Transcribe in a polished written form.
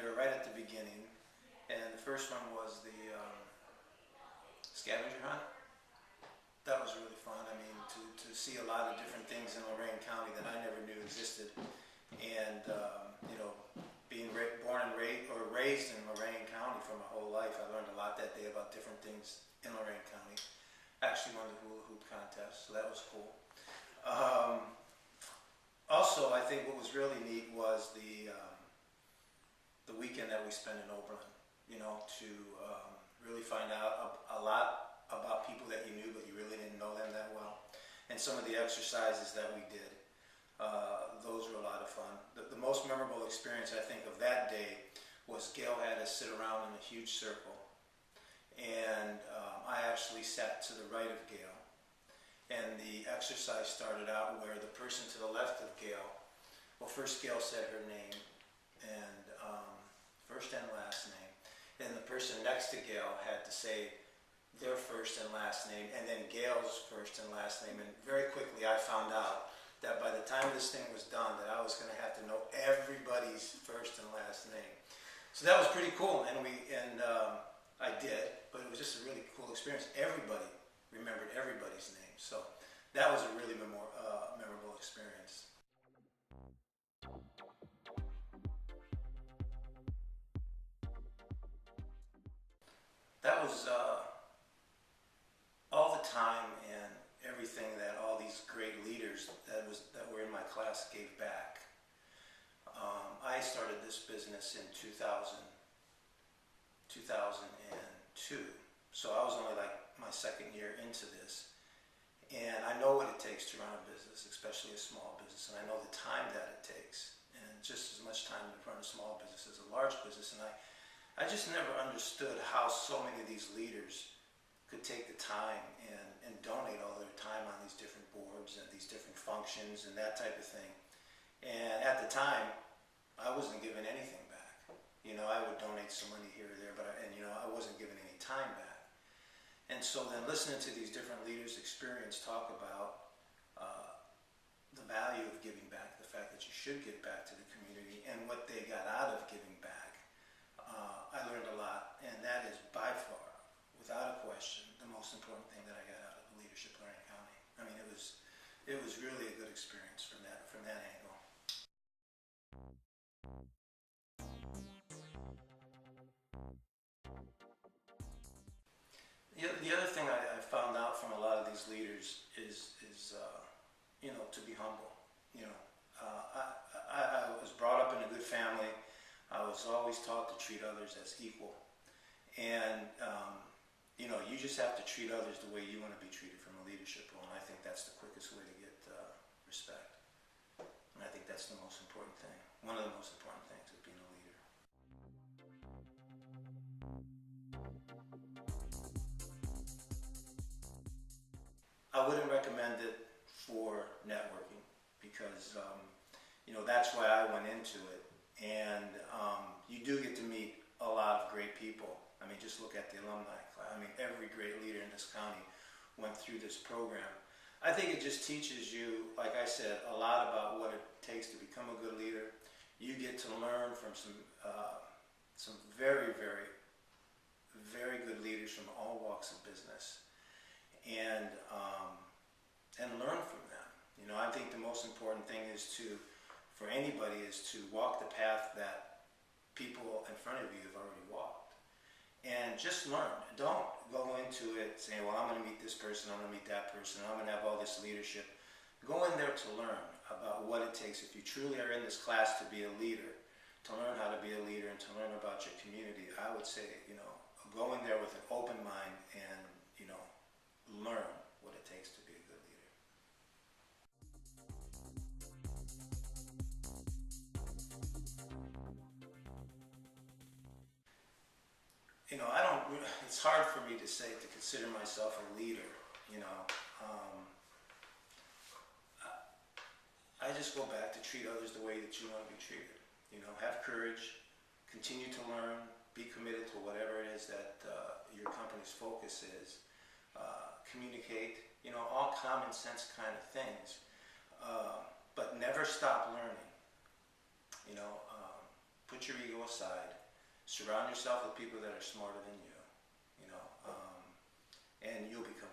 they were right at the beginning. And the first one was the scavenger hunt. That was really fun. I mean, to see a lot of different things in Lorain County that I never knew existed. And, you know, being born and raised in Lorain County for my whole life, I learned a lot that day about different things in Lorain County. Actually won the hula hoop contest, so that was cool. Also, I think what was really neat was the weekend that we spent in Oberlin, you know, to really find out a lot about people that you knew, but you really didn't know them that well. And some of the exercises that we did, those were a lot of fun. The most memorable experience, I think, of that day was Gail had us sit around in a huge circle. And I actually sat to the right of Gail. And the exercise started out where the person to the left of Gail, well, first Gail said her name, and first and last name. Then the person next to Gail had to say their first and last name, and then Gail's first and last name. And very quickly I found out that by the time this thing was done, that I was going to have to know everybody's first and last name. So that was pretty cool, and I did, but it was just a really cool experience. Everybody remembered everybody's name, so that was a really memorable experience. That was all the time and everything that all these great leaders that were in my class gave back. I started this business in 2002, so I was only like my second year into this. And I know what it takes to run a business, especially a small business, and I know the time that it takes, and just as much time to run a small business as a large business. And I just never understood how so many of these leaders could take the time and donate all their time on these different boards and these different functions and that type of thing. And at the time, I wasn't given anything back. You know, I would donate some money here or there, but I wasn't given any time back. And so then listening to these different leaders' experience talk about the value of giving back, the fact that you should give back to the community, and what they got out of giving back, I learned a lot, and that is by far, without a question, the most important thing that I got out of the leadership of Lorain County. I mean, it was really a good experience from that angle. The other thing I found out from a lot of these leaders is you know, to be humble. You know, I was brought up in a good family. I was always taught to treat others as equal, and you know, you just have to treat others the way you want to be treated from a leadership role, and I think that's the quickest way to get respect. And I think that's the most important thing. One of the most important things of being a leader. I wouldn't recommend it for networking because, you know, that's why I went into it. And you do get to meet a lot of great people. I mean, just look at the alumni class. I mean, every great leader in this county went through this program. I think it just teaches you, like I said, a lot about what it takes to become a good leader. You get to learn from some very, very, very good leaders from all walks of business, and learn from them. You know, I think the most important thing for anybody is to walk the path that people in front of you have already walked. And just learn. Don't go into it saying, well, I'm going to meet this person, I'm going to meet that person, I'm going to have all this leadership. Go in there to learn about what it takes. If you truly are in this class to be a leader, to learn how to be a leader and to learn about your community, I would say, you know, go in there with an open mind and, you know, learn what it takes to be a good leader. You know, it's hard for me to consider myself a leader, you know. I just go back to treat others the way that you want to be treated. You know, have courage, continue to learn, be committed to whatever it is that your company's focus is. Communicate, you know, all common sense kind of things. But never stop learning. You know, put your ego aside, surround yourself with people that are smarter than you know, and you'll become